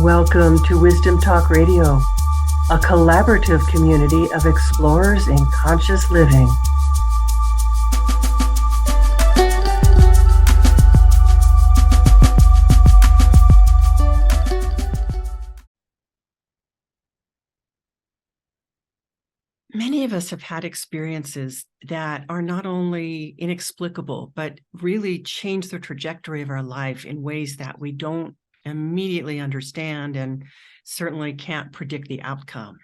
Welcome to Wisdom Talk Radio, a collaborative community of explorers in conscious living. Many of us have had experiences that are not only inexplicable, but really change the trajectory of our life in ways that we don't immediately understand and certainly can't predict the outcome.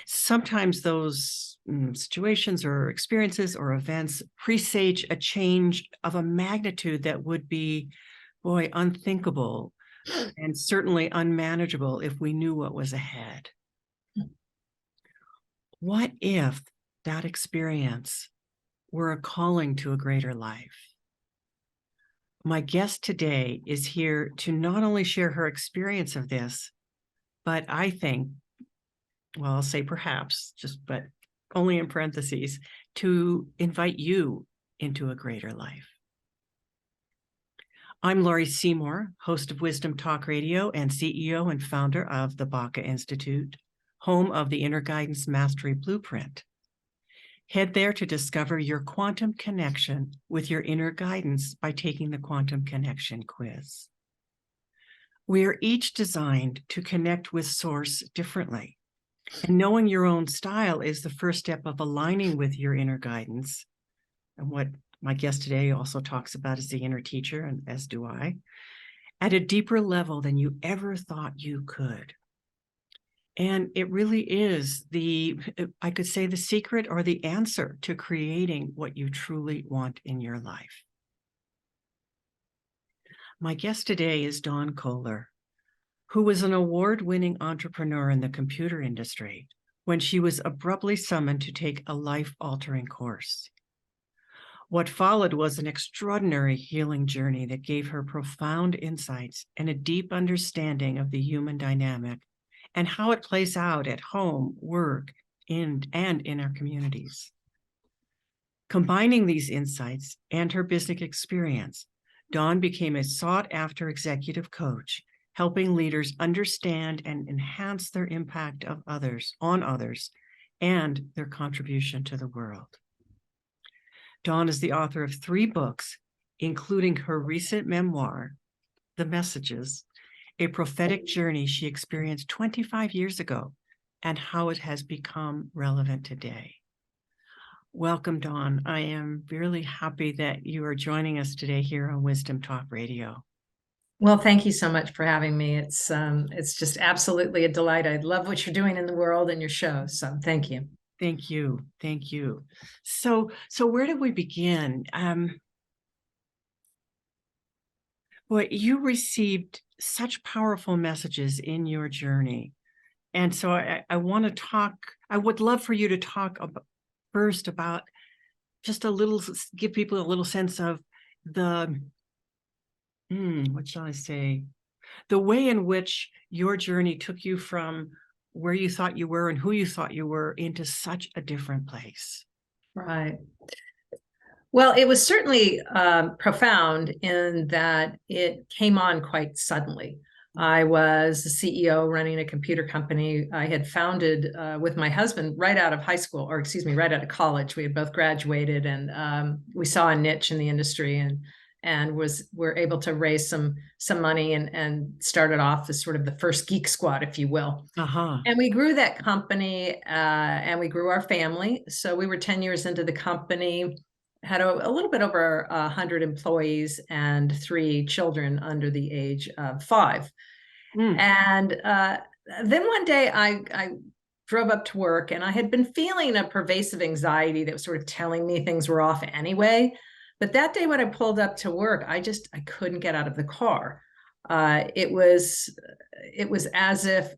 Sometimes those situations or experiences or events presage a change of a magnitude that would be, unthinkable and certainly unmanageable if we knew what was ahead. What if that experience were a calling to a greater life? My guest today is here to not only share her experience of this, but I think, I'll say perhaps, but only in parentheses, to invite you into a greater life. I'm Laurie Seymour, host of Wisdom Talk Radio and CEO and founder of the Baca Institute, home of the Inner Guidance Mastery Blueprint. Head there to discover your quantum connection with your inner guidance by taking the Quantum Connection quiz. We are each designed to connect with Source differently, and knowing your own style is the first step of aligning with your inner guidance. And what my guest today also talks about is the inner teacher, and as do I, at a deeper level than you ever thought you could. And it really is the secret or the answer to creating what you truly want in your life. My guest today is Dawn Kohler, who was an award-winning entrepreneur in the computer industry when she was abruptly summoned to take a life-altering course. What followed was an extraordinary healing journey that gave her profound insights and a deep understanding of the human dynamic and how it plays out at home, work, and in our communities. Combining these insights and her business experience, Dawn became a sought-after executive coach, helping leaders understand and enhance their impact on others, and their contribution to the world. Dawn is the author of 3 books, including her recent memoir, The Messages, a prophetic journey she experienced 25 years ago and how it has become relevant today. Welcome, Dawn. I am really happy that you are joining us today here on Wisdom Talk Radio. Well, thank you so much for having me. It's just absolutely a delight. I love what you're doing in the world and your show. So thank you. Thank you. Thank you. So where do we begin? You received such powerful messages in your journey. And so I want to talk, I would love for you to talk first about just give people a little sense of the, what shall I say? The way in which your journey took you from where you thought you were and who you thought you were into such a different place. Right. Well, it was certainly profound in that it came on quite suddenly. I was the CEO running a computer company I had founded with my husband right out of high school, right out of college. We had both graduated, and we saw a niche in the industry and were able to raise some money and started off as sort of the first geek squad, if you will. And we grew that company and we grew our family. So we were 10 years into the company, had a little bit over 100 employees and 3 children under the age of 5. And then one day I drove up to work, and I had been feeling a pervasive anxiety that was sort of telling me things were off anyway. But that day when I pulled up to work, I couldn't get out of the car. It was as if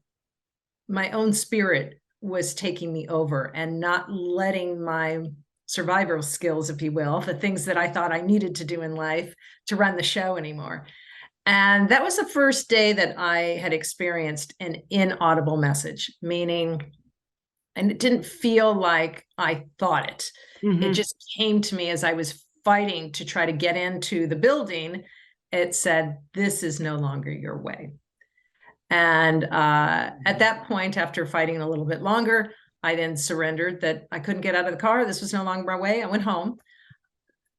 my own spirit was taking me over and not letting my survival skills, if you will, the things that I thought I needed to do in life to run the show anymore. And that was the first day that I had experienced an inaudible message, meaning, and it didn't feel like I thought it. It just came to me as I was fighting to try to get into the building. It said, "This is no longer your way." And at that point, after fighting a little bit longer, I then surrendered that I couldn't get out of the car. This was no longer my way. I went home.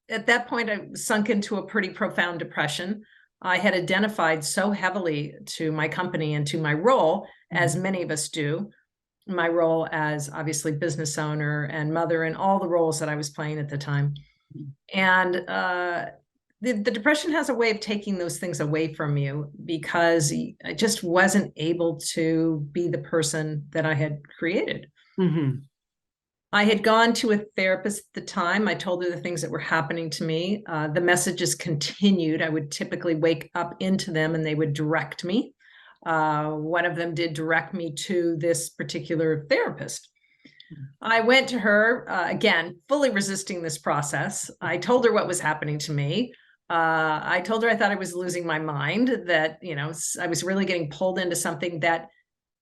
At that point, I sunk into a pretty profound depression. I had identified so heavily to my company and to my role, as many of us do, my role as obviously business owner and mother and all the roles that I was playing at the time. And the depression has a way of taking those things away from you, because I just wasn't able to be the person that I had created. Mm-hmm. I had gone to a therapist at the time. I told her the things that were happening to me. The messages continued. I would typically wake up into them and they would direct me. One of them did direct me to this particular therapist. I went to her, again, fully resisting this process. I told her what was happening to me. I told her I thought I was losing my mind, that, I was really getting pulled into something that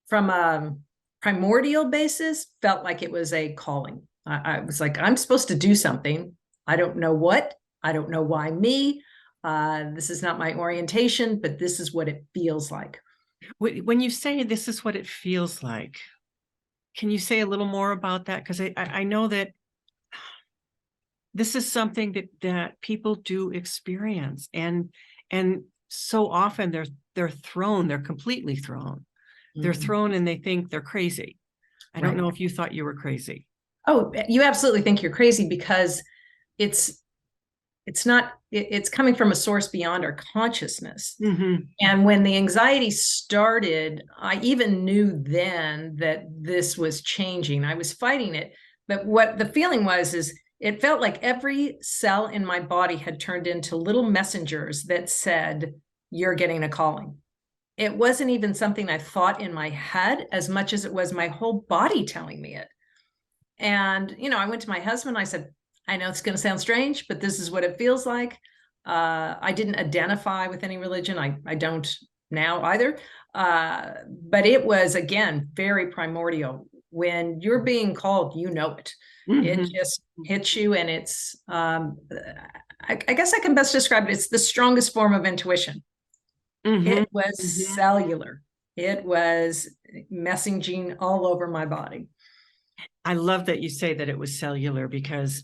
from a primordial basis felt like it was a calling. I was like, I'm supposed to do something. I don't know what. I don't know why me. This is not my orientation, but this is what it feels like. When you say this is what it feels like, can you say a little more about that? Because I know that this is something that people do experience, and so often they're completely thrown. They're thrown and they think they're crazy. I don't know if you thought you were crazy. Oh, you absolutely think you're crazy, because it's coming from a source beyond our consciousness. Mm-hmm. And when the anxiety started, I even knew then that this was changing. I was fighting it. But what the feeling was is it felt like every cell in my body had turned into little messengers that said, you're getting a calling. It wasn't even something I thought in my head as much as it was my whole body telling me it. And, I went to my husband. I said, I know it's going to sound strange, but this is what it feels like. I didn't identify with any religion. I don't now either. But it was, again, very primordial. When you're being called, it. Mm-hmm. It just hits you. And it's, I guess I can best describe it. It's the strongest form of intuition. Mm-hmm. It was cellular. It was messaging all over my body. I love that you say that it was cellular, because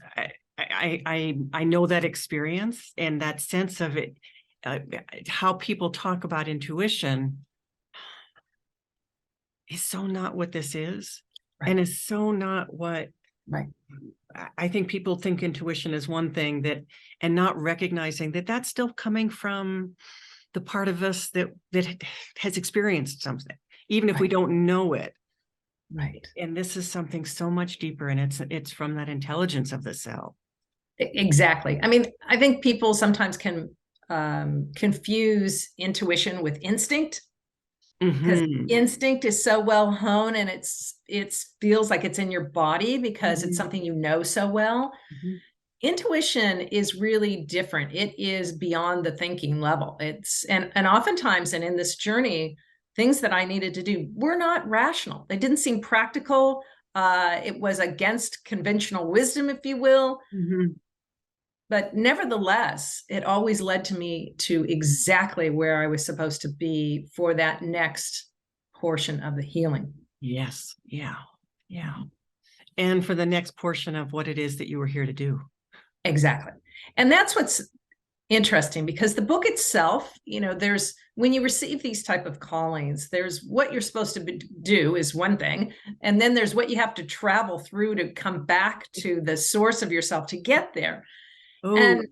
I know that experience and that sense of it, how people talk about intuition is so not what this is. Right. And is so not what, right. I think people think intuition is one thing, and not recognizing that that's still coming from the part of us that has experienced something, even if we don't know it. Right. And this is something so much deeper, and it's from that intelligence of the cell. Exactly. I mean, I think people sometimes can confuse intuition with instinct, because instinct is so well honed, and it feels like it's in your body because it's something you know so well. Intuition is really different. It is beyond the thinking level. And oftentimes, and in this journey, things that I needed to do were not rational. They didn't seem practical. It was against conventional wisdom, if you will. But nevertheless, it always led to me to exactly where I was supposed to be for that next portion of the healing. Yes. Yeah. Yeah. And for the next portion of what it is that you were here to do. Exactly. And that's what's interesting, because the book itself, there's, when you receive these type of callings, there's what you're supposed to do is one thing. And then there's what you have to travel through to come back to the source of yourself to get there. Ooh. And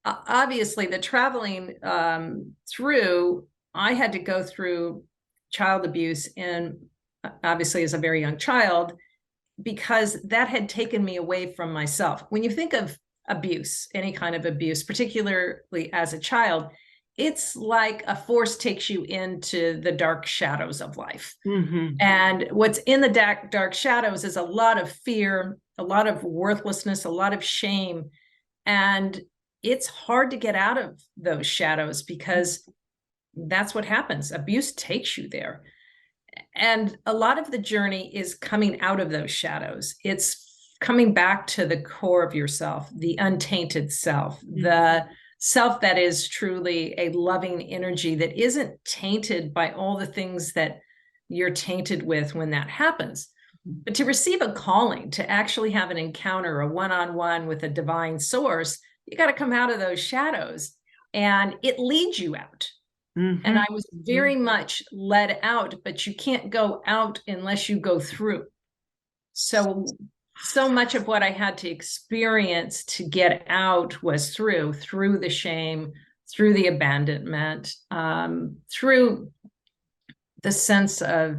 obviously the traveling through, I had to go through child abuse, and obviously as a very young child, because that had taken me away from myself. When you think of abuse, any kind of abuse, particularly as a child, it's like a force takes you into the dark shadows of life. And what's in the dark shadows is a lot of fear, a lot of worthlessness, a lot of shame. And it's hard to get out of those shadows, because that's what happens. Abuse takes you there. And a lot of the journey is coming out of those shadows. It's coming back to the core of yourself, the untainted self, the self that is truly a loving energy that isn't tainted by all the things that you're tainted with when that happens. But to receive a calling, to actually have an encounter, a one-on-one with a divine source, you got to come out of those shadows, and it leads you out. Mhm. And I was very much led out, but you can't go out unless you go through. So much of what I had to experience to get out was through the shame, through the abandonment, through the sense of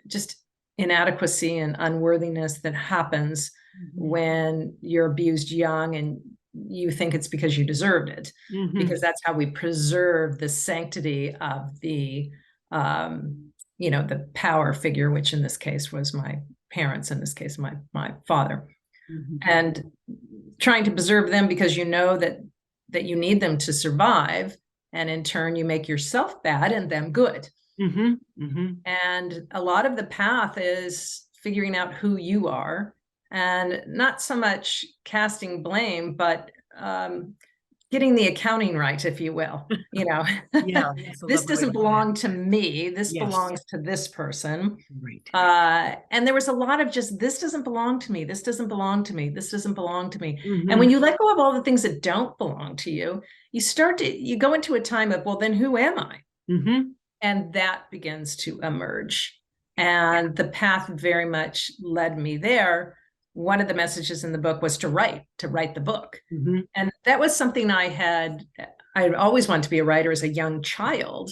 just inadequacy and unworthiness that happens when you're abused young and you think it's because you deserved it, because that's how we preserve the sanctity of the, the power figure, which in this case was my parents, in this case, my father, and trying to preserve them because you know that you need them to survive. And in turn, you make yourself bad and them good. And a lot of the path is figuring out who you are, and not so much casting blame, but getting the accounting right, if you will. Yeah, This doesn't belong to me. This belongs to this person. Right. And there was a lot of just, this doesn't belong to me. This doesn't belong to me. This doesn't belong to me. And when you let go of all the things that don't belong to you, you go into a time of, well, then who am I? And that begins to emerge. And the path very much led me there. One of the messages in the book was to write the book. And that was something I always wanted to be a writer as a young child.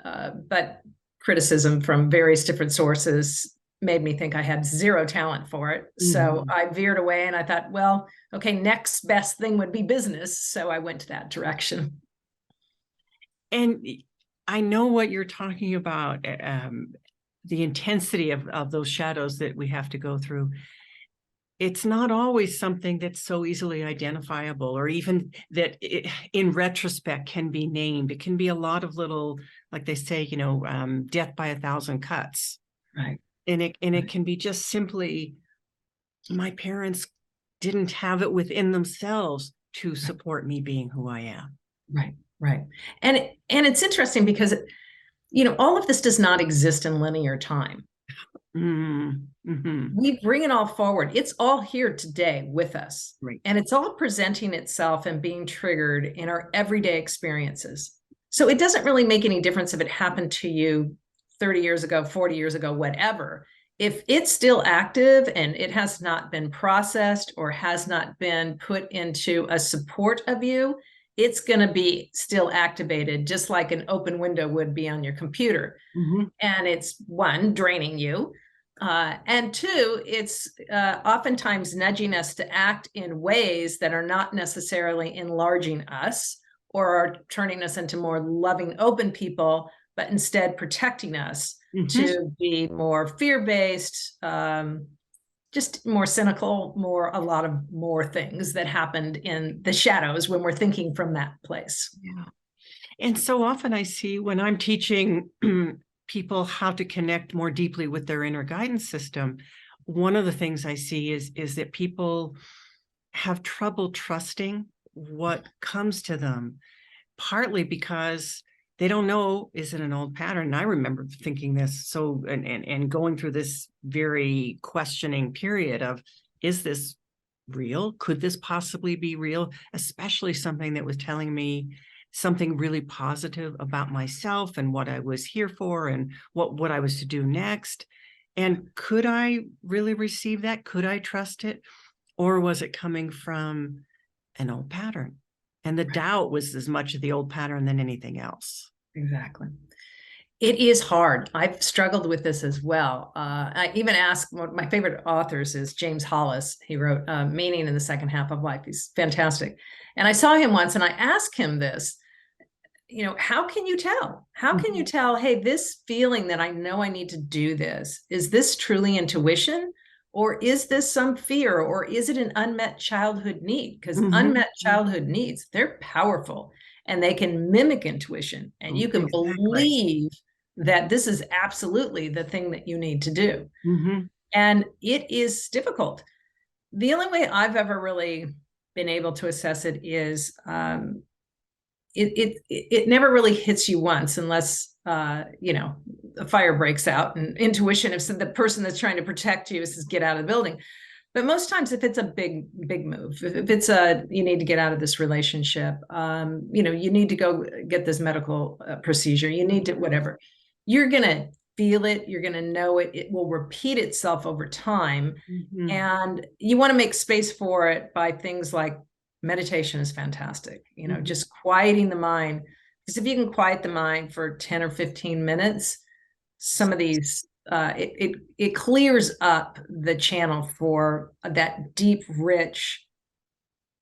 But criticism from various different sources made me think I had zero talent for it. So I veered away, and I thought, well, okay, next best thing would be business. So I went to that direction. And I know what you're talking about, the intensity of those shadows that we have to go through. It's not always something that's so easily identifiable, or even that in retrospect can be named. It can be a lot of little, like they say, death by 1,000 cuts. Right. And it can be just simply, my parents didn't have it within themselves to support me being who I am. Right. And it's interesting because, all of this does not exist in linear time. We bring it all forward. It's all here today with us. Right. And it's all presenting itself and being triggered in our everyday experiences. So it doesn't really make any difference if it happened to you 30 years ago, 40 years ago, whatever. If it's still active and it has not been processed or has not been put into a support of you, it's going to be still activated, just like an open window would be on your computer. And it's, one, draining you. And two, it's oftentimes nudging us to act in ways that are not necessarily enlarging us or are turning us into more loving, open people, but instead protecting us to be more fear-based, just more cynical, a lot of more things that happened in the shadows when we're thinking from that place. Yeah. And so often I see when I'm teaching people how to connect more deeply with their inner guidance system, one of the things I see is that people have trouble trusting what comes to them, partly because they don't know, is it an old pattern? And I remember thinking this, so, and going through this very questioning period of, is this real? Could this possibly be real? Especially something that was telling me something really positive about myself and what I was here for and what I was to do next. And could I really receive that? Could I trust it? Or was it coming from an old pattern? And the doubt was as much of the old pattern than anything else. Exactly. It is hard. I've struggled with this as well. I even asked, one of my favorite authors is James Hollis. He wrote Meaning in the Second Half of Life. He's fantastic. And I saw him once and I asked him this, how can you tell? How can you tell, hey, this feeling that I know I need to do this, is this truly intuition? Or is this some fear? Or is it an unmet childhood need? Because unmet childhood needs, they're powerful and they can mimic intuition. And you can believe that this is absolutely the thing that you need to do. And it is difficult. The only way I've ever really been able to assess it is it never really hits you once unless you know, a fire breaks out and intuition of the person that's trying to protect you says get out of the building. But most times, if it's a big move, if it's you need to get out of this relationship, you know, you need to go get this medical procedure, you need to whatever, you're gonna feel it, you're gonna know it. It will repeat itself over time, and you want to make space for it by things like meditation is fantastic. You know, just quieting the mind, because if you can quiet the mind for 10 or 15 minutes, some of these it clears up the channel for that deep, rich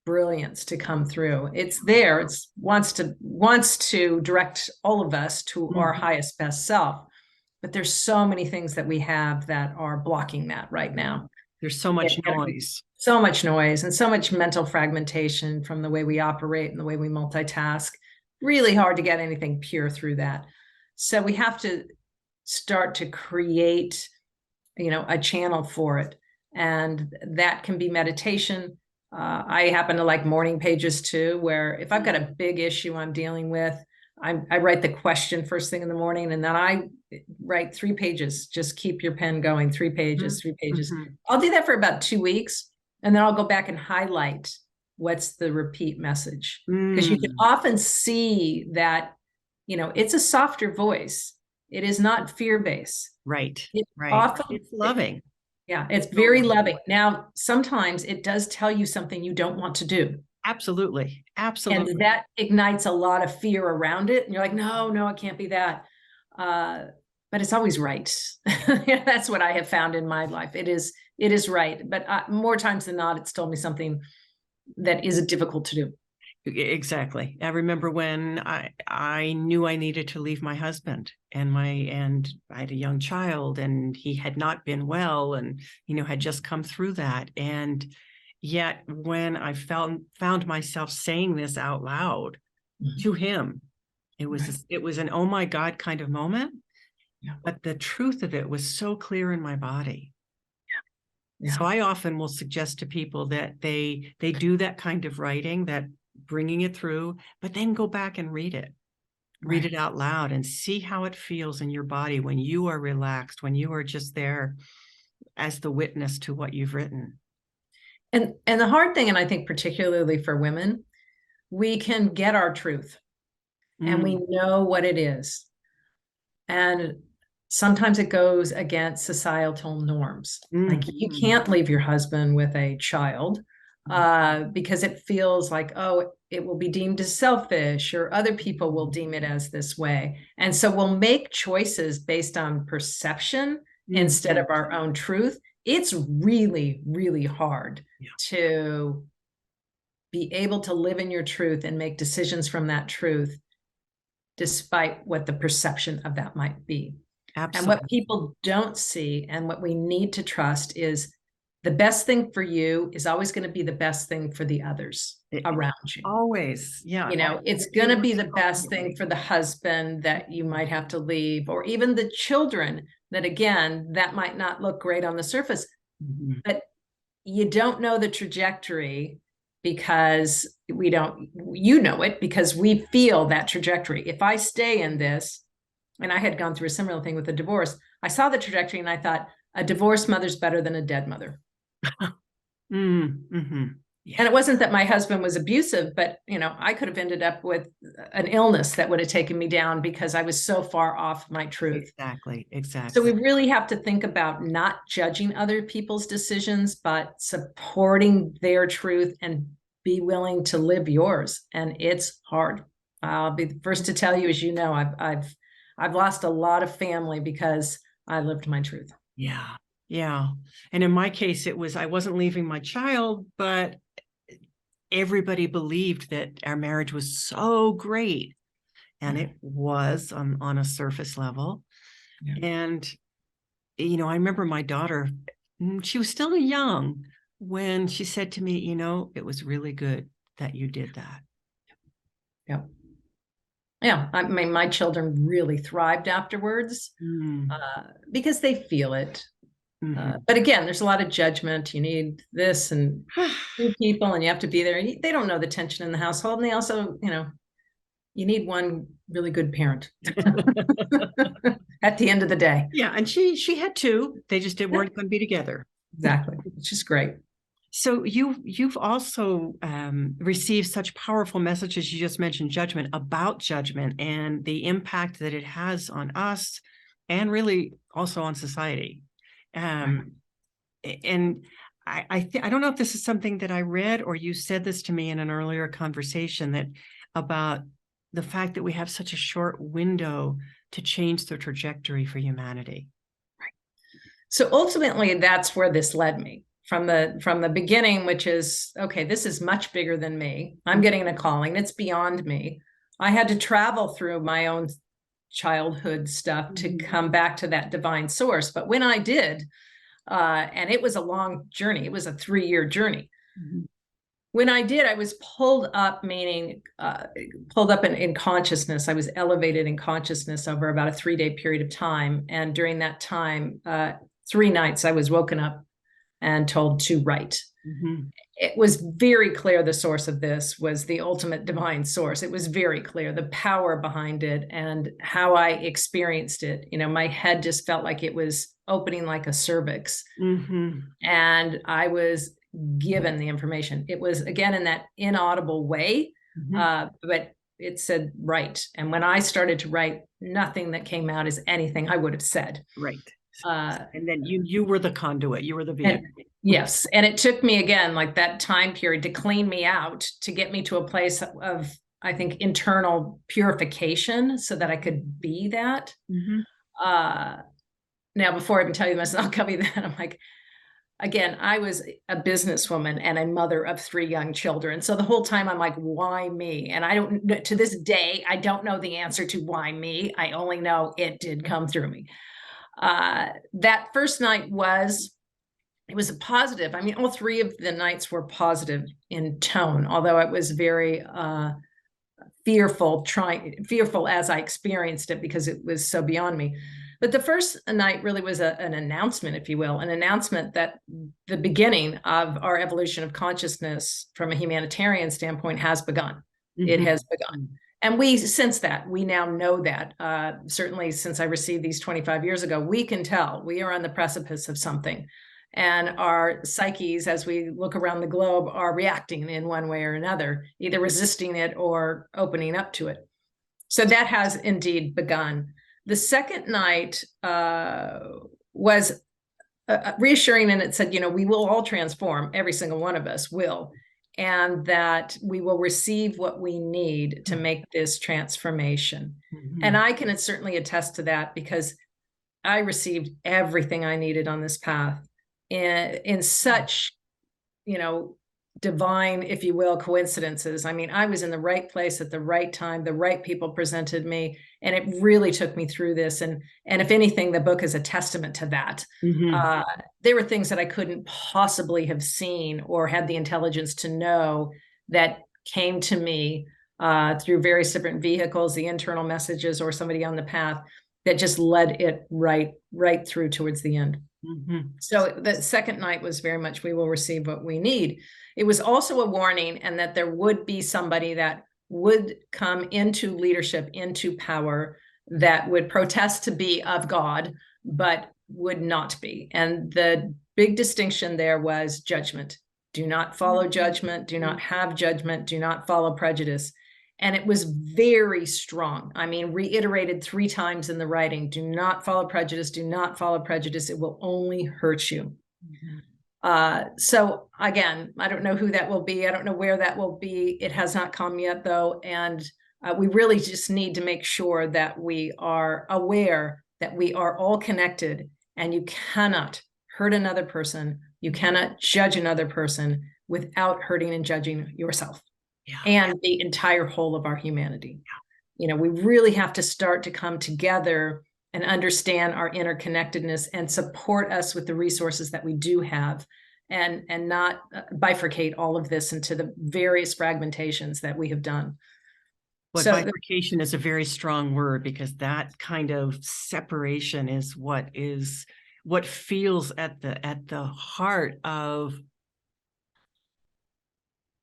brilliance to come through. It's there. It's wants to direct all of us to our highest best self. But there's so many things that we have that are blocking that right now. There's so much noise. So much noise and so much mental fragmentation from the way we operate and the way we multitask. Really hard to get anything pure through that. So we have to start to create, you know, a channel for it. And that can be meditation. I happen to like morning pages too, where if I've got a big issue I'm dealing with, I write the question first thing in the morning, and then I write 3 pages. Just keep your pen going, 3 pages, 3 pages. I'll do that for about 2 weeks, and then I'll go back and highlight what's the repeat message. Because you can often see that, you know, it's a softer voice. It is not fear-based. Right. Often, it's loving. Yeah, it's very loving. Now, sometimes it does tell you something you don't want to do. Absolutely. And that ignites a lot of fear around it. And you're like, no, it can't be that. But it's always right. That's what I have found in my life. It is right. But more times than not, it's told me something that is difficult to do. Exactly. I remember when I knew I needed to leave my husband, and I had a young child, and he had not been well, and, you know, had just come through that. And yet when I found myself saying this out loud to him, it was an, oh my God, kind of moment. Yeah. But the truth of it was so clear in my body. Yeah. So I often will suggest to people that they do that kind of writing, that bringing it through, but then go back and read it out loud, and see how it feels in your body when you are relaxed, when you are just there as the witness to what you've written. And the hard thing, and I think particularly for women, we can get our truth and we know what it is. And sometimes it goes against societal norms. Like, you can't leave your husband with a child because it feels like, oh, it will be deemed as selfish, or other people will deem it as this way. And so we'll make choices based on perception instead of our own truth. It's really, really hard to be able to live in your truth and make decisions from that truth, despite what the perception of that might be. Absolutely. And what people don't see, and what we need to trust, is the best thing for you is always going to be the best thing for the others around you. Always. Yeah. You know, it's going to be the best thing for the husband that you might have to leave, or even the children that, again, that might not look great on the surface, but you don't know the trajectory, because we don't, you know it, because we feel that trajectory. If I stay in this, and I had gone through a similar thing with a divorce, I saw the trajectory and I thought, a divorced mother's better than a dead mother. Yeah. And it wasn't that my husband was abusive, but, you know, I could have ended up with an illness that would have taken me down because I was so far off my truth. Exactly. So we really have to think about not judging other people's decisions, but supporting their truth, and be willing to live yours. And it's hard. I'll be the first to tell you, as you know, I've lost a lot of family because I lived my truth. Yeah. Yeah. And in my case, I wasn't leaving my child, but everybody believed that our marriage was so great. And it was on a surface level. Yeah. And, you know, I remember my daughter, she was still young when she said to me, you know, it was really good that you did that. Yeah. Yeah. I mean, my children really thrived afterwards because they feel it. But again, there's a lot of judgment. You need this and 2 people, and you have to be there. They don't know the tension in the household. And they also, you know, you need one really good parent at the end of the day. Yeah, and she had two. They just weren't going to be together. Exactly, which is great. So you've also received such powerful messages. You just mentioned judgment, about judgment and the impact that it has on us, and really also on society. And I don't know if this is something that I read or you said this to me in an earlier conversation, that about the fact that we have such a short window to change the trajectory for humanity. So ultimately, that's where this led me from the beginning, which is, okay, this is much bigger than me. I'm getting a calling. It's beyond me. I had to travel through my own childhood stuff to come back to that divine source. But when I did, and it was a long journey, it was a 3-year journey. When I did, I was pulled up, meaning pulled up in consciousness. I was elevated in consciousness over about a 3-day period of time. And during that time, 3 nights, I was woken up and told to write. It was very clear the source of this was the ultimate divine source. It was very clear the power behind it and how I experienced it. You know, my head just felt like it was opening like a cervix. And I was given the information. It was, again, in that inaudible way, but it said write. And when I started to write, nothing that came out is anything I would have said. Right. And then you were the conduit, you were the vehicle. Yes. And it took me, again, like that time period to clean me out, to get me to a place of, I think, internal purification so that I could be that. Now, before I even tell you this, I'll cover that. I'm like, again, I was a businesswoman and a mother of 3 young children. So the whole time I'm like, why me? And I don't, to this day, I don't know the answer to why me. I only know it did come through me. That first night it was a positive. I mean, all 3 of the nights were positive in tone, although it was very fearful as I experienced it because it was so beyond me. But the first night really was an announcement, if you will, an announcement that the beginning of our evolution of consciousness from a humanitarian standpoint has begun. It has begun. And since that, we now know that, certainly since I received these 25 years ago, we can tell we are on the precipice of something. And our psyches, as we look around the globe, are reacting in one way or another, either resisting it or opening up to it. So that has indeed begun. The second night was reassuring, and it said, you know, we will all transform, every single one of us will, and that we will receive what we need to make this transformation. And I can certainly attest to that because I received everything I needed on this path in such, you know, divine, if you will, coincidences. I mean, I was in the right place at the right time. The right people presented me, and it really took me through this. And if anything, the book is a testament to that. There were things that I couldn't possibly have seen or had the intelligence to know that came to me through various different vehicles, the internal messages, or somebody on the path that just led it right through towards the end. So the second night was very much, we will receive what we need. It was also a warning, and that there would be somebody that would come into leadership, into power, that would protest to be of God, but would not be. And the big distinction there was judgment. Do not follow judgment. Do not have judgment. Do not follow prejudice. And it was very strong. I mean, reiterated 3 times in the writing, do not follow prejudice, do not follow prejudice. It will only hurt you. So again, I don't know who that will be. I don't know where that will be. It has not come yet though. And we really just need to make sure that we are aware that we are all connected, and you cannot hurt another person. You cannot judge another person without hurting and judging yourself. And the entire whole of our humanity. You know, we really have to start to come together and understand our interconnectedness and support us with the resources that we do have, and not bifurcate all of this into the various fragmentations that we have done. But so bifurcation is a very strong word, because that kind of separation is what feels at the heart of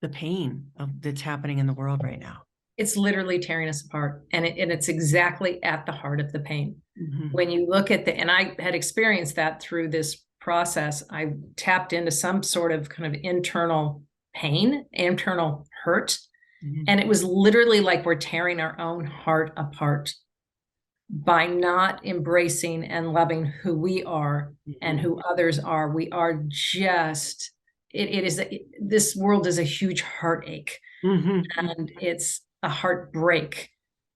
the pain that's happening in the world right now. it's literally tearing us apart. And it's exactly at the heart of the pain. Mm-hmm. When you look at and I had experienced that through this process, I tapped into some sort of kind of internal pain, internal hurt. Mm-hmm. And it was literally like we're tearing our own heart apart by not embracing and loving who we are and who others are. We are just, this world is a huge heartache, and it's a heartbreak.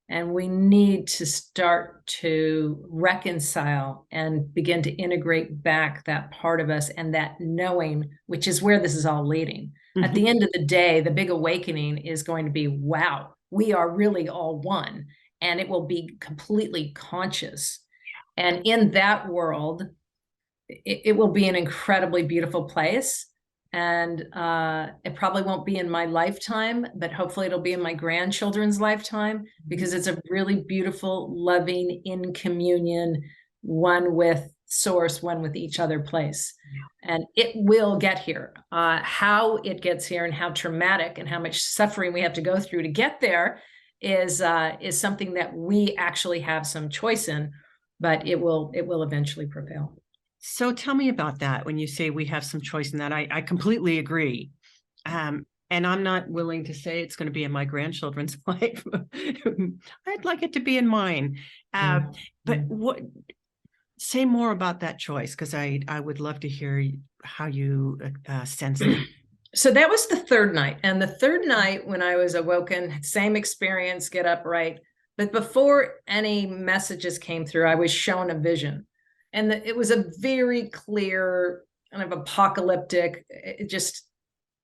And we need to start to reconcile and begin to integrate back that part of us and that knowing, which is where this is all leading. At the end of the day, the big awakening is going to be, wow, we are really all one. And it will be completely conscious. And in that world, it will be an incredibly beautiful place. And it probably won't be in my lifetime, but hopefully it'll be in my grandchildren's lifetime, because it's a really beautiful, loving, in communion, one with source, one with each other place. And it will get here. How it gets here and how traumatic and how much suffering we have to go through to get there is something that we actually have some choice in, but it will eventually prevail. So tell me about that. When you say we have some choice in that, I completely agree. And I'm not willing to say it's going to be in my grandchildren's life. I'd like it to be in mine. But say more about that choice, because I would love to hear how you sense it. So that was the third night. And the third night when I was awoken, same experience, get upright. But before any messages came through, I was shown a vision. And it was a very clear, kind of apocalyptic, just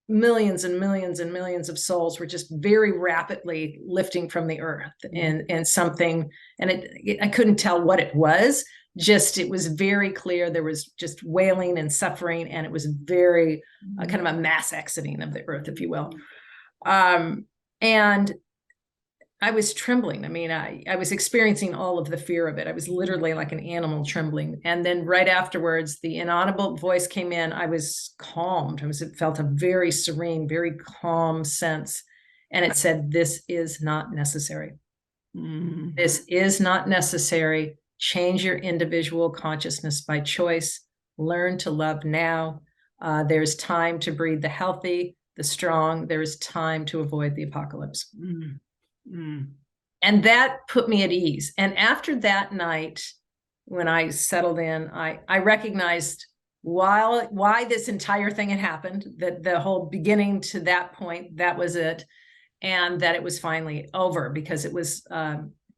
millions and millions and millions of souls were just very rapidly lifting from the earth and something. And I couldn't tell what it was. Just, it was very clear. There was just wailing and suffering, and it was very kind of a mass exiting of the earth, if you will. And I was trembling. I mean, I was experiencing all of the fear of it. I was literally like an animal trembling. And then right afterwards, the inaudible voice came in. I was calmed. It felt a very serene, very calm sense. And it said, "This is not necessary. This is not necessary. Change your individual consciousness by choice. Learn to love now. There's time to breed the healthy, the strong. There is time to avoid the apocalypse." And that put me at ease. And after that night, when I settled in, I recognized why this entire thing had happened, that the whole beginning to that point, that was it. And that it was finally over, because it was,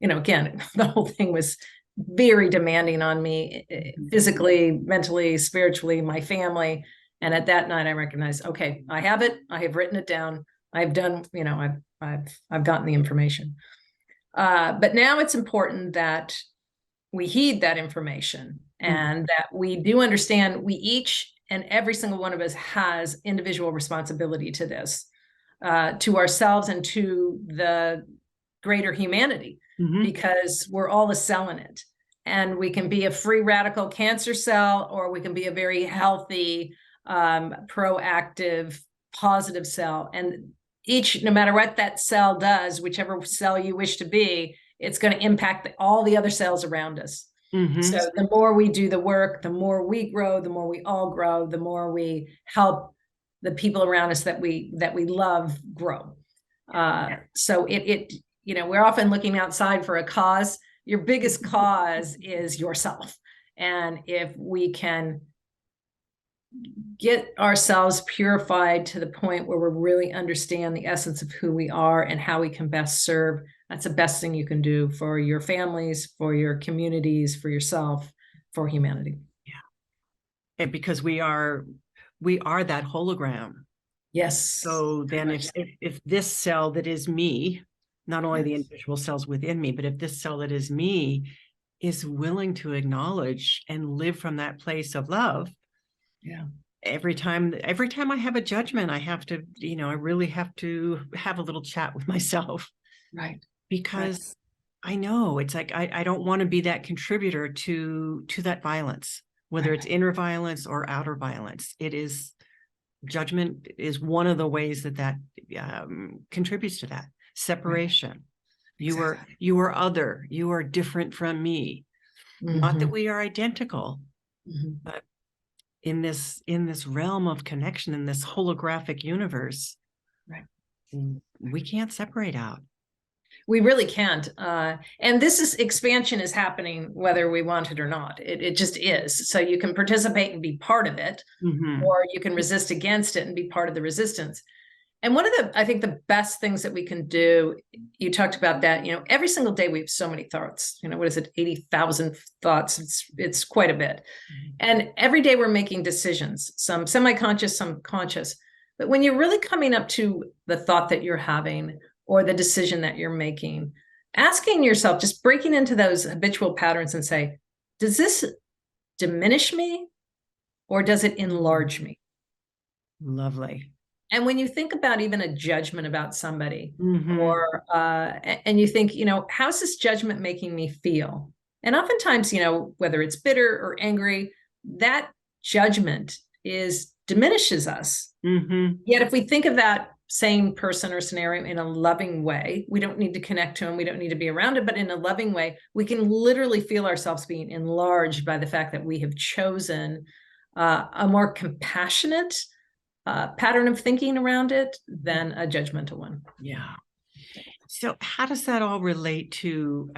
again, the whole thing was very demanding on me, physically, mentally, spiritually, my family. And at that night, I recognized, okay, I have it. I have written it down. I've done, I've gotten the information. But now it's important that we heed that information and that we do understand we each and every single one of us has individual responsibility to this, to ourselves and to the greater humanity, because we're all a cell in it. And we can be a free radical cancer cell, or we can be a very healthy, proactive, positive cell. And each, no matter what that cell does, whichever cell you wish to be, it's going to impact all the other cells around us. So the more we do the work, the more we grow, the more we all grow, the more we help the people around us that we love grow. So we're often looking outside for a cause. Your biggest cause is yourself. And if we can get ourselves purified to the point where we really understand the essence of who we are and how we can best serve, that's the best thing you can do for your families, for your communities, for yourself, for humanity. Yeah. And because we are that hologram. Yes. So then if this cell that is me, not only the individual cells within me, but if this cell that is me is willing to acknowledge and live from that place of love, every time I have a judgment, I have to, I really have to have a little chat with myself. Right. Because I know it's like, I don't want to be that contributor to that violence, whether it's inner violence or outer violence. It is, judgment is one of the ways that contributes to that. separation. You Exactly. are other, you are different from me. Not that we are identical, but in this realm of connection, in this holographic universe, Right. we can't separate out. We really can't. And expansion is happening whether we want it or not. It just is. So you can participate and be part of it, or you can resist against it and be part of the resistance. And one of I think the best things that we can do, you talked about that, every single day we have so many thoughts, what is it? 80,000 thoughts. It's quite a bit. And every day we're making decisions, some semi-conscious, some conscious. But when you're really coming up to the thought that you're having or the decision that you're making, asking yourself, just breaking into those habitual patterns and say, does this diminish me or does it enlarge me? Lovely. And when you think about even a judgment about somebody, or and you think, how's this judgment making me feel? And oftentimes, whether it's bitter or angry, that judgment diminishes us. Yet if we think of that same person or scenario in a loving way, we don't need to connect to him, we don't need to be around it, but in a loving way, we can literally feel ourselves being enlarged by the fact that we have chosen a more compassionate pattern of thinking around it than a judgmental one. Yeah. So how does that all relate to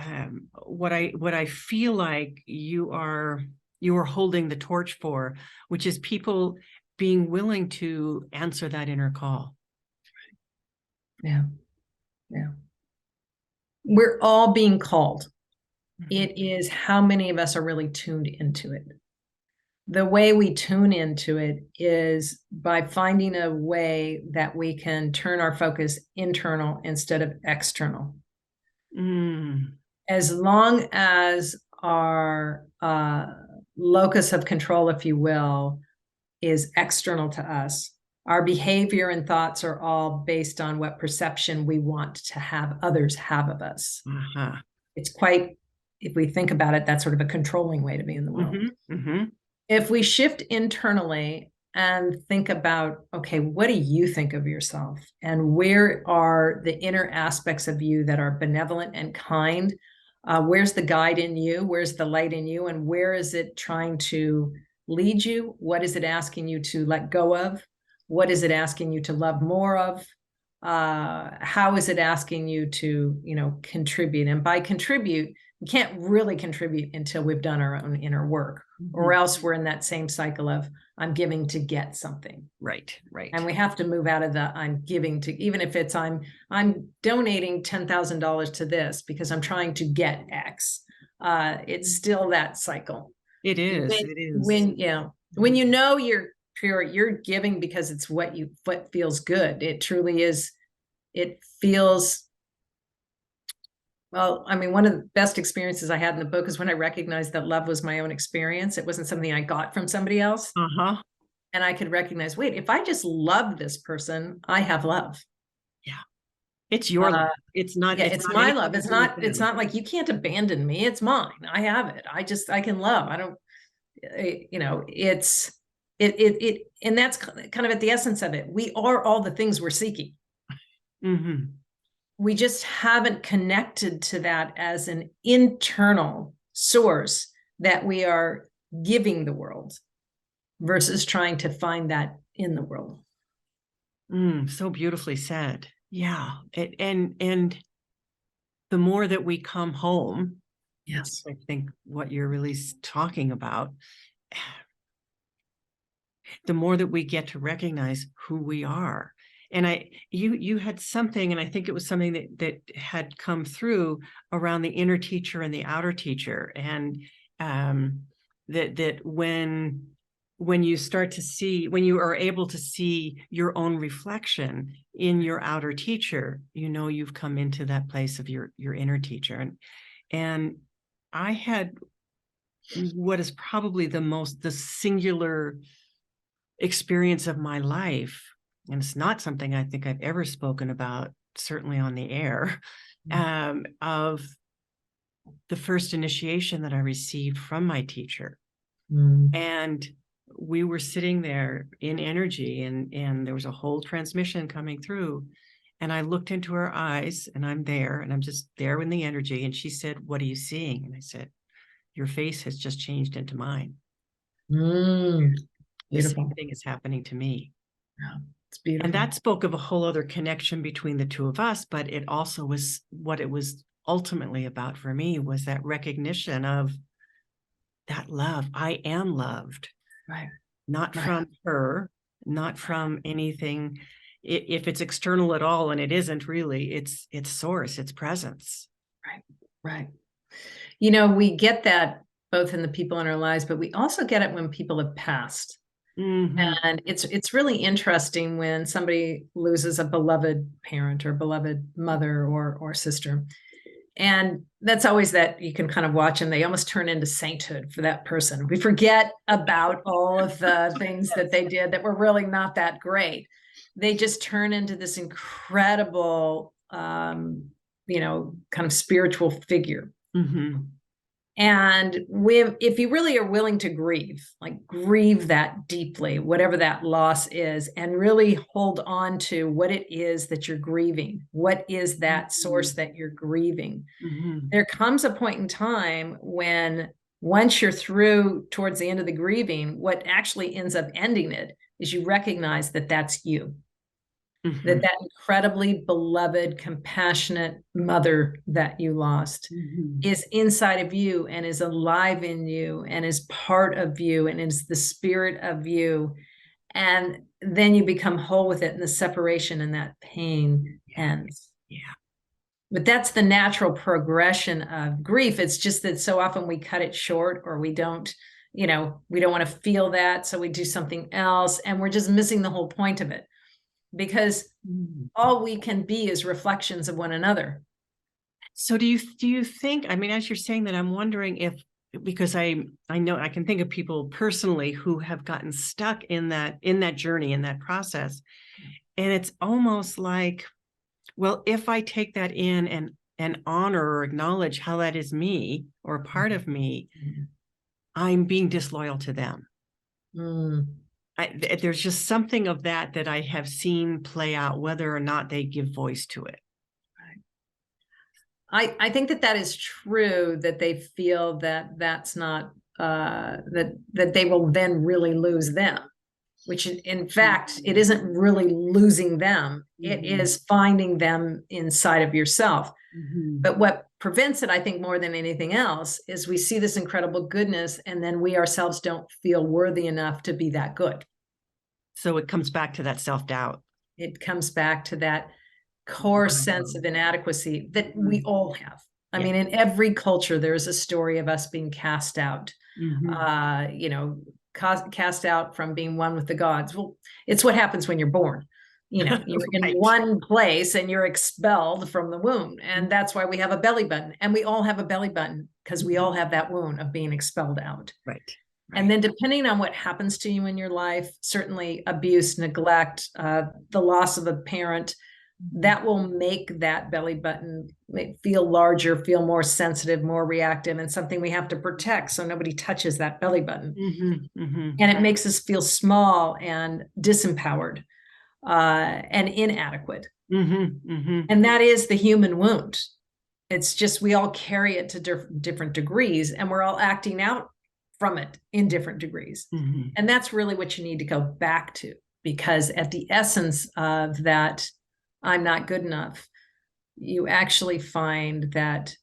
what I feel like you are holding the torch for, which is people being willing to answer that inner call? Yeah. We're all being called. It is how many of us are really tuned into it. The way we tune into it is by finding a way that we can turn our focus internal instead of external. As long as our locus of control, if you will, is external to us, our behavior and thoughts are all based on what perception we want to have others have of us. It's quite, if we think about it, that's sort of a controlling way to be in the world. If we shift internally and think about, okay, what do you think of yourself? And where are the inner aspects of you that are benevolent and kind? Where's the guide in you? Where's the light in you? And where is it trying to lead you? What is it asking you to let go of? What is it asking you to love more of? How is it asking you to, contribute? And by contribute, we can't really contribute until we've done our own inner work, or else we're in that same cycle of I'm giving to get something. Right. And we have to move out of the I'm giving to, even if it's I'm donating $10,000 to this because I'm trying to get X. It's still that cycle. It is. When you're pure, you're giving because it's what feels good. It truly is. It feels. Well, I mean, one of the best experiences I had in the book is when I recognized that love was my own experience. It wasn't something I got from somebody else. And I could recognize, wait, if I just love this person, I have love. Yeah. It's your love. It's not. Yeah, it's my love. It's not like you can't abandon me. It's mine. I have it. I can love. I don't, and that's kind of at the essence of it. We are all the things we're seeking. We just haven't connected to that as an internal source that we are giving the world versus trying to find that in the world. So beautifully said. Yeah. And the more that we come home, yes, I think what you're really talking about, the more that we get to recognize who we are. And you had something, and I think it was something that had come through around the inner teacher and the outer teacher. And that when you start to see, when you are able to see your own reflection in your outer teacher, you've come into that place of your inner teacher. And I had what is probably the singular experience of my life, and it's not something I think I've ever spoken about, certainly on the air, of the first initiation that I received from my teacher. And we were sitting there in energy, and there was a whole transmission coming through. And I looked into her eyes, and I'm there, and I'm just there in the energy. And she said, "What are you seeing?" And I said, "Your face has just changed into mine. The Beautiful. same thing is happening to me." Yeah, it's beautiful. And that spoke of a whole other connection between the two of us, but it also was what it was ultimately about for me, was that recognition of that love. I am loved, Right. not Right. from her, not from anything. If it's external at all, and it isn't really, it's source, it's presence. Right. Right. You know, we get that both in the people in our lives, but we also get it when people have passed. Mhm. And it's really interesting when somebody loses a beloved parent or beloved mother or sister. And that's always that you can kind of watch and they almost turn into sainthood for that person. We forget about all of the things that they did that were really not that great. They just turn into this incredible, kind of spiritual figure. Mhm. And if you really are willing to grieve, like grieve that deeply, whatever that loss is, and really hold on to what it is that you're grieving, what is that source that you're grieving, Mhm. there comes a point in time when once you're through towards the end of the grieving, what actually ends up ending it is you recognize that that's you. Mhm. That incredibly beloved, compassionate mother that you lost Mhm. is inside of you and is alive in you and is part of you and is the spirit of you. And then you become whole with it, and the separation and that pain ends. Yeah. But that's the natural progression of grief. It's just that so often we cut it short, or we don't want to feel that. So we do something else, and we're just missing the whole point of it, because Mhm. all we can be is reflections of one another. So do you think, I mean, as you're saying that, I'm wondering if, because I know I can think of people personally who have gotten stuck in that journey, in that process. And it's almost like, well, if I take that in and honor or acknowledge how that is me or a part of me, I'm being disloyal to them. Mm. There's just something of that I have seen play out, whether or not they give voice to it. I think that is true, that they feel that that's not that they will then really lose them, which in fact it isn't really losing them. It is finding them inside of yourself. But what prevents it, I think, more than anything else, is we see this incredible goodness and then we ourselves don't feel worthy enough to be that good. So it comes back to that self-doubt. It comes back to that core sense of inadequacy that we all have. I mean, in every culture, there's a story of us being cast out, cast out from being one with the gods. Well, it's what happens when you're born. You're in one place and you're expelled from the womb. And that's why we have a belly button. And we all have a belly button because we all have that wound of being expelled out. Right. And then depending on what happens to you in your life, certainly abuse, neglect, the loss of a parent, that will make that belly button feel larger, feel more sensitive, more reactive, and something we have to protect so nobody touches that belly button. And it makes us feel small and disempowered and inadequate. And that is the human wound. It's just we all carry it to different degrees, and we're all acting out from it in different degrees. And that's really what you need to go back to, because at the essence of that I'm not good enough, you actually find that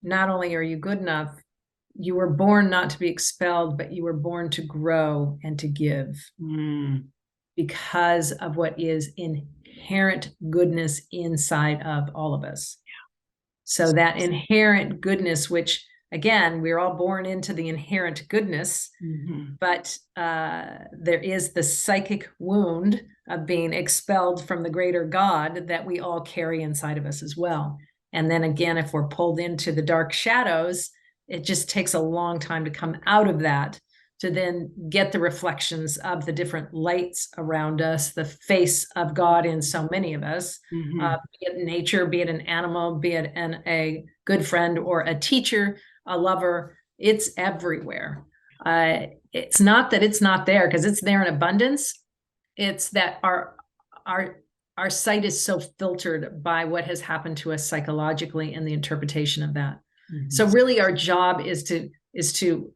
not only are you good enough, you were born not to be expelled, but you were born to grow and to give because of what is inherent goodness inside of all of us. So that inherent goodness, which again, we're all born into the inherent goodness, but there is the psychic wound of being expelled from the greater God that we all carry inside of us as well. And then again, if we're pulled into the dark shadows, it just takes a long time to come out of that, to then get the reflections of the different lights around us, the face of God in so many of us, be it nature, be it an animal, be it a good friend or a teacher, a lover. It's everywhere. It's not that it's not there, because it's there in abundance. It's that our our sight is so filtered by what has happened to us psychologically and the interpretation of that. Mhm. So really our job is to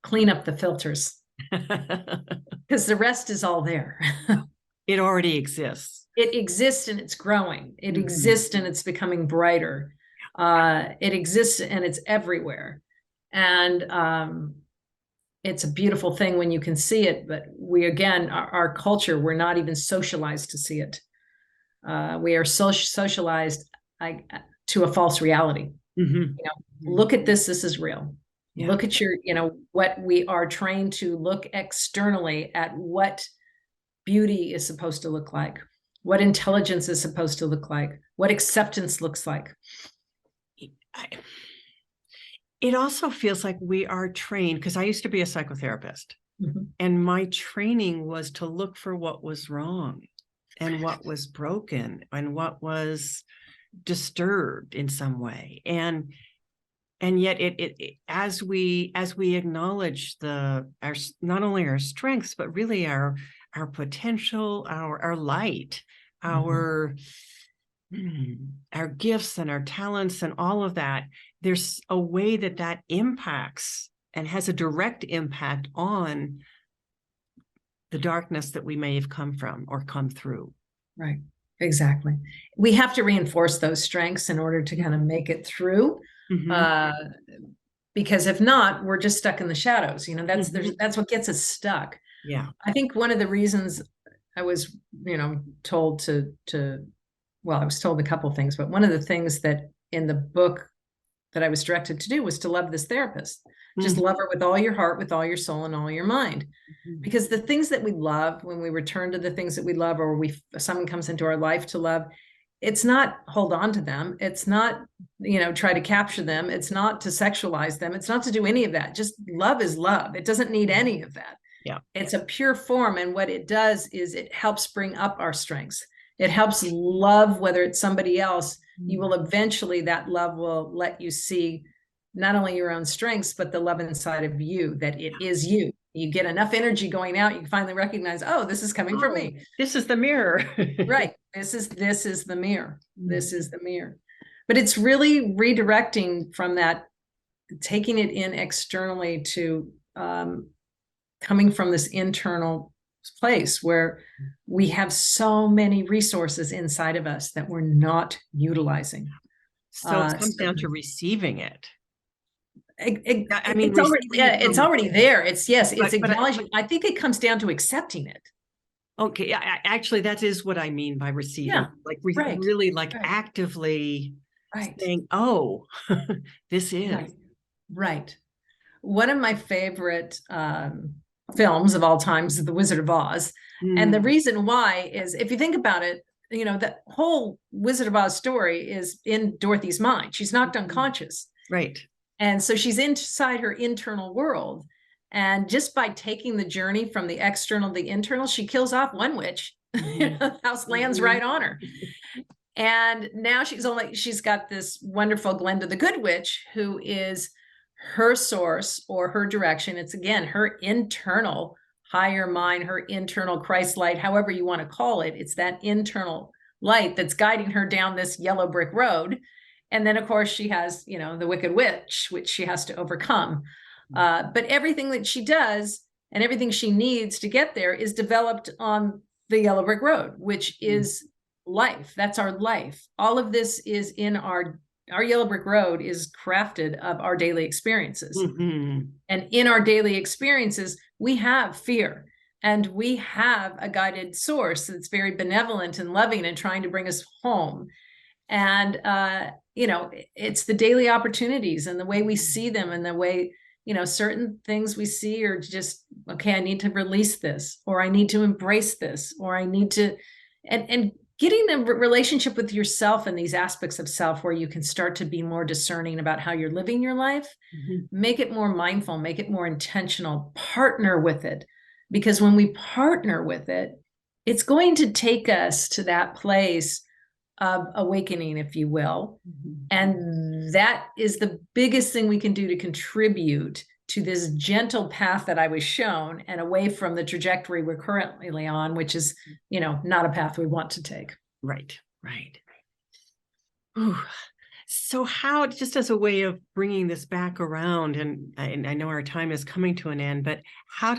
clean up the filters, because the rest is all there. It already exists. It exists and it's growing. It Mhm. exists and it's becoming brighter. It exists and it's everywhere. And it's a beautiful thing when you can see it, but we, again, our culture, we're not even socialized to see it. We are socialized to a false reality. Mhm. Look at this is real. Yeah. Look at your, what we are trained to look externally at, what beauty is supposed to look like, what intelligence is supposed to look like, what acceptance looks like. It also feels like we are trained, because I used to be a psychotherapist, and my training was to look for what was wrong and what was broken and what was disturbed in some way. And yet it as we acknowledge not only our strengths, but really our potential, our light, our gifts and our talents and all of that, there's a way that impacts and has a direct impact on the darkness that we may have come from or come through. Right. Exactly. We have to reinforce those strengths in order to kind of make it through. Because if not, we're just stuck in the shadows. That's what gets us stuck. Yeah. I think one of the reasons I was, told I was told a couple of things, but one of the things that in the book that I was directed to do was to love this therapist. Just love her with all your heart, with all your soul, and all your mind. Because the things that we love, when we return to the things that we love, or someone comes into our life to love, it's not hold on to them. It's not, try to capture them. It's not to sexualize them. It's not to do any of that. Just love is love. It doesn't need any of that. Yeah. It's a pure form. And what it does is it helps bring up our strengths. It helps love, whether it's somebody else, you will eventually, that love will let you see not only your own strengths, but the love inside of you, that it is you. You get enough energy going out, you finally recognize, oh, this is coming from me. This is the mirror. Right. This is the mirror. This is the mirror. But it's really redirecting from that, taking it in externally to coming from this internal place where we have so many resources inside of us that we're not utilizing. So it comes down to receiving it. It's already there. It's acknowledging. I think it comes down to accepting it. Okay, actually, that is what I mean by receiving. Yeah, really actively saying, "Oh, this is right." One of my favorite films of all times is The Wizard of Oz, and the reason why is, if you think about it, the whole Wizard of Oz story is in Dorothy's mind. She's knocked unconscious, right? And so she's inside her internal world. And just by taking the journey from the external to the internal, she kills off one witch. The house lands right on her. And now she's got this wonderful Glinda the Good Witch, who is her source or her direction. It's, again, her internal higher mind, her internal Christ light, however you want to call it. It's that internal light that's guiding her down this yellow brick road. And then, of course, she has, the Wicked Witch, which she has to overcome. But everything that she does and everything she needs to get there is developed on the yellow brick road, which is life. That's our life. All of this is in our yellow brick road is crafted of our daily experiences. And in our daily experiences, we have fear, and we have a guided source that's very benevolent and loving and trying to bring us home. And, it's the daily opportunities and the way we see them, and the way, certain things we see are just, okay, I need to release this, or I need to embrace this, or I need to, and getting a relationship with yourself and these aspects of self where you can start to be more discerning about how you're living your life, make it more mindful, make it more intentional, partner with it. Because when we partner with it, it's going to take us to that place of awakening, if you will. And that is the biggest thing we can do to contribute to this gentle path that I was shown, and away from the trajectory we're currently on, which is, not a path we want to take. Right. Ooh. So how, just as a way of bringing this back around, and I know our time is coming to an end, but how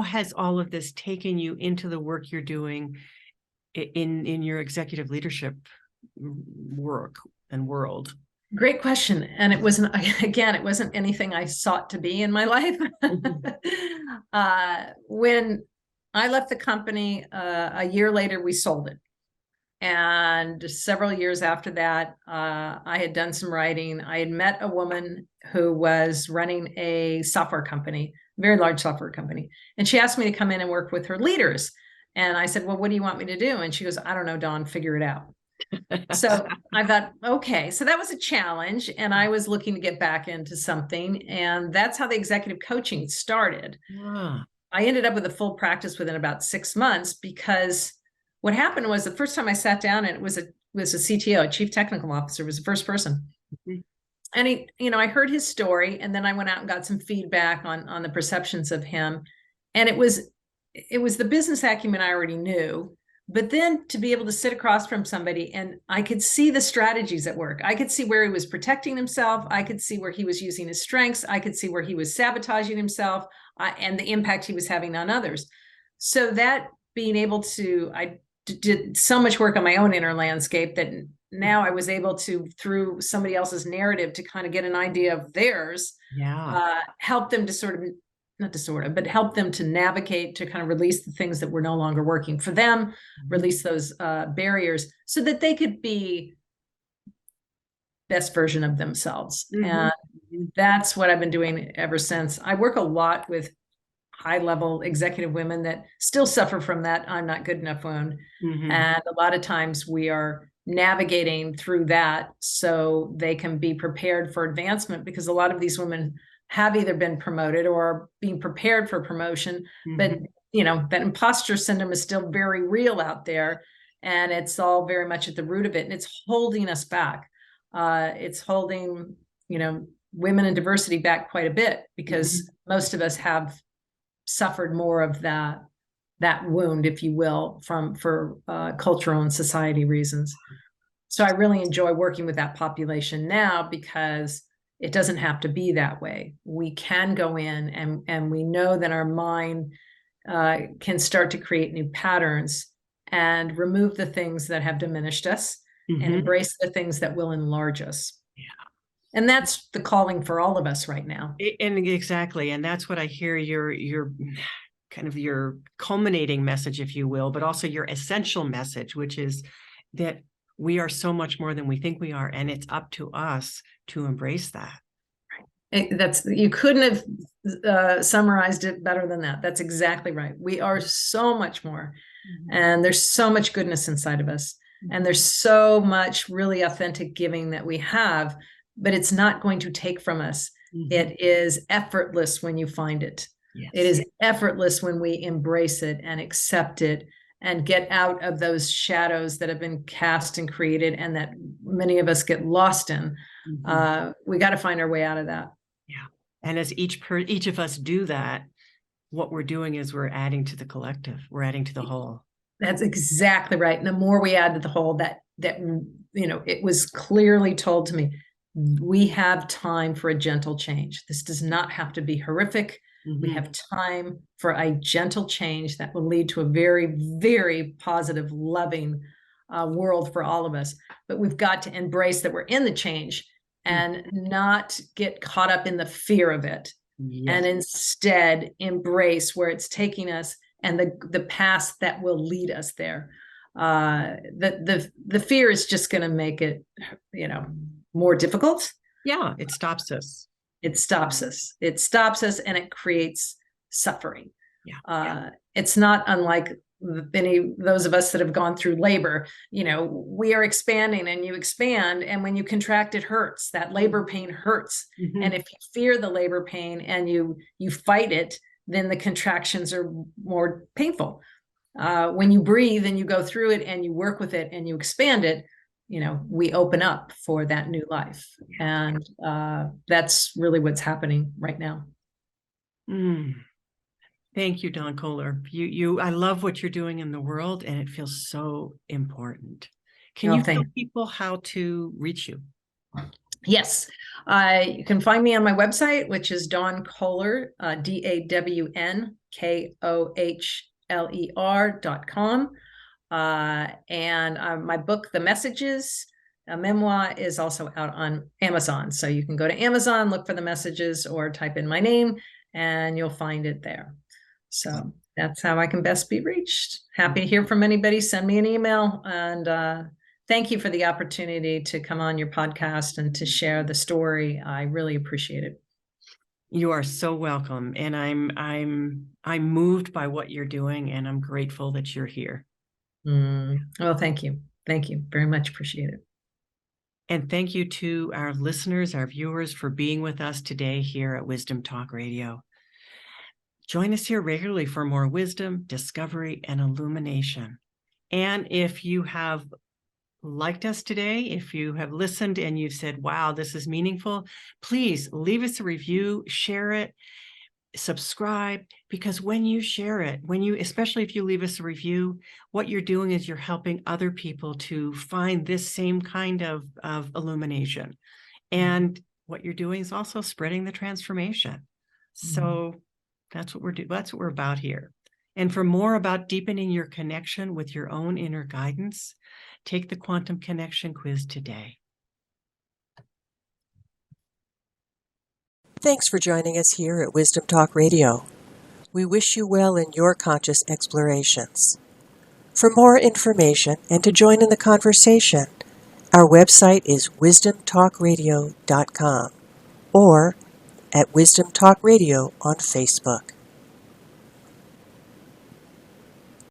has all of this taken you into the work you're doing in your executive leadership work and world? Great question. And it wasn't, again, it wasn't anything I sought to be in my life. When I left the company, a year later, we sold it. And several years after that, I had done some writing. I had met a woman who was running a software company, very large software company. And she asked me to come in and work with her leaders. And I said, well, what do you want me to do? And she goes, I don't know, Dawn, figure it out. So I thought, okay, so that was a challenge. And I was looking to get back into something. And that's how the executive coaching started. Yeah. I ended up with a full practice within about 6 months, because what happened was the first time I sat down, and it was a CTO, a chief technical officer, was the first person. Mm-hmm. And he, I heard his story, and then I went out and got some feedback on the perceptions of him. And it was the business acumen I already knew, but then to be able to sit across from somebody, and I could see the strategies at work. I could see where he was protecting himself. I could see where he was using his strengths. I could see where he was sabotaging himself, and the impact he was having on others. So that being able to, I did so much work on my own inner landscape that now I was able to, through somebody else's narrative, to kind of get an idea of theirs, help them to but help them to navigate, to kind of release the things that were no longer working for them, release those barriers so that they could be best version of themselves. Mm-hmm. And that's what I've been doing ever since. I work a lot with high-level executive women that still suffer from that I'm not good enough wound. Mm-hmm. And a lot of times we are navigating through that so they can be prepared for advancement, because a lot of these women have either been promoted or are being prepared for promotion. Mm-hmm. But, that imposter syndrome is still very real out there, and it's all very much at the root of it. And it's holding us back. It's holding, women and diversity back quite a bit, because mm-hmm. most of us have suffered more of that wound, if you will, for cultural and society reasons. So I really enjoy working with that population now, because it doesn't have to be that way. We can go in and we know that our mind can start to create new patterns and remove the things that have diminished us, mm-hmm. and embrace the things that will enlarge us. Yeah. And that's the calling for all of us right now. And exactly. And that's what I hear your kind of your culminating message, if you will, but also your essential message, which is that we are so much more than we think we are. And it's up to us to embrace that. You couldn't have summarized it better than that. That's exactly right. We are so much more. Mm-hmm. And there's so much goodness inside of us. Mm-hmm. And there's so much really authentic giving that we have, but it's not going to take from us. Mm-hmm. It is effortless when you find it. Yes. It is effortless when we embrace it and accept it and get out of those shadows that have been cast and created, and that many of us get lost in. Mm-hmm. We got to find our way out of that. Yeah. And as each of us do that, what we're doing is we're adding to the collective. We're adding to the whole. That's exactly right. And the more we add to the whole, that it was clearly told to me, we have time for a gentle change. This does not have to be horrific. Mm-hmm. We have time for a gentle change that will lead to a very, very positive, loving world for all of us. But we've got to embrace that we're in the change and not get caught up in the fear of it. Yes. And instead embrace where it's taking us and the path that will lead us there. The fear is just going to make it, more difficult. Yeah, it stops us. It stops us. It stops us, and it creates suffering. Yeah. It's not unlike those of us that have gone through labor. We are expanding, and you expand, and when you contract, it hurts. That labor pain hurts. Mm-hmm. And if you fear the labor pain and you fight it, then the contractions are more painful. When you breathe and you go through it and you work with it and you expand it, we open up for that new life. And that's really what's happening right now. Thank you, Dawn Kohler. I love what you're doing in the world, and it feels so important. Can you tell people how to reach you? Yes. You can find me on my website, which is Dawn Kohler, DAWNKOHLER.com. And my book, The Messages, a memoir, is also out on Amazon. So you can go to Amazon, look for The Messages, or type in my name, and you'll find it there. So that's how I can best be reached. Happy to hear from anybody. Send me an email, and thank you for the opportunity to come on your podcast and to share the story. I really appreciate it. You are so welcome, and I'm moved by what you're doing, and I'm grateful that you're here. Well, thank you. Thank you very much. Appreciate it. And thank you to our listeners, our viewers, for being with us today here at Wisdom Talk Radio. Join us here regularly for more wisdom, discovery, and illumination. And if you have liked us today, if you have listened and you've said, wow, this is meaningful, please leave us a review, share it, subscribe, because when you share it, especially if you leave us a review, what you're doing is you're helping other people to find this same kind of illumination. And what you're doing is also spreading the transformation. So that's what we're about here. And for more about deepening your connection with your own inner guidance, take the Quantum Connection quiz today. Thanks for joining us here at Wisdom Talk Radio. We wish you well in your conscious explorations. For more information and to join in the conversation, our website is wisdomtalkradio.com or at Wisdom Talk Radio on Facebook.